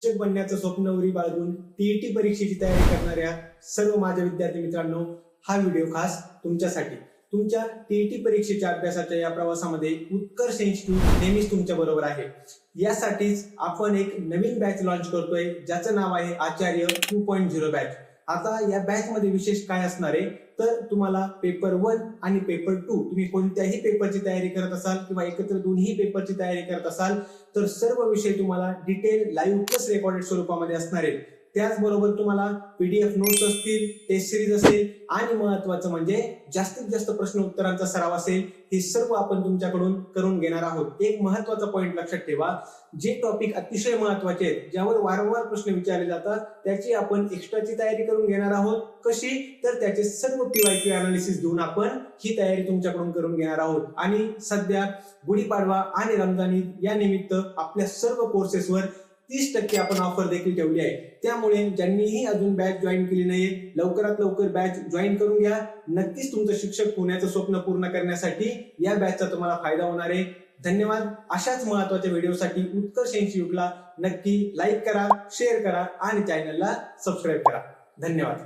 शिक्षक बनण्याचं स्वप्न उरी बाळगून टीईटी परीक्षेची तयारी करणाऱ्या सर्व माझ्या विद्यार्थी मित्रांनो, हा व्हिडिओ खास तुमच्यासाठी. तुमच्या टीईटी परीक्षेच्या अभ्यासाच्या या प्रवासामध्ये उत्कर्ष इन्स्टिट्यूट नेहमीच तुमच्या बरोबर आहे. यासाठीच आपण एक नवीन बॅच लॉन्च करतोय, ज्याचं नाव आहे आचार्य 2.0 बॅच. आता या बॅच मध्ये विशेष काय असणार आहे, तर तुम्हाला पेपर 1 आणि पेपर 2 तुम्ही कोणत्याही पेपरची तयारी करत असाल किंवा एकत्र दोन्ही पेपरची तयारी करत असाल तर सर्व विषय तुम्हाला डिटेल लाईव्ह प्लस रेकॉर्डेड स्वरूपामध्ये असणार आहेत. त्याचबरोबर तुम्हाला पीडीएफ नोट्स असतील, टेस्ट सिरीज असेल आणि महत्वाचं म्हणजे जास्तीत जास्त प्रश्न उत्तरांचा सराव असेल. हे सर्व आपण तुमच्याकडून करून घेणार आहोत. एक महत्वाचा पॉइंट लक्षात ठेवा, जे टॉपिक अतिशय महत्वाचे आहेत, ज्यावर वारंवार प्रश्न विचारले जातात, त्याची आपण एक्स्ट्राची तयारी करून घेणार आहोत. कशी? तर त्याचे सर्व पीवायक्यू अनालिसिस घेऊन आपण ही तयारी तुमच्याकडून करून घेणार आहोत. आणि सध्या गुढीपाडवा आणि रमजान ईद या निमित्त आपल्या सर्व कोर्सेसवर 30% आपण ऑफर देखील ठेवली आहे. त्यामुळे ज्यांनीही अजून बॅच जॉईन केली नाहीये, लवकरात लवकर बॅच जॉईन करून घ्या. नक्कीच तुमचं शिक्षक होण्याचं स्वप्न पूर्ण करण्यासाठी या बॅचचा तुम्हाला फायदा होणार आहे. धन्यवाद. अशाच महत्त्वाच्या व्हिडिओसाठी उत्कर्ष इन्स्टिट्यूटला नक्की लाईक करा, शेअर करा आणि चॅनलला सबस्क्राईब करा. धन्यवाद.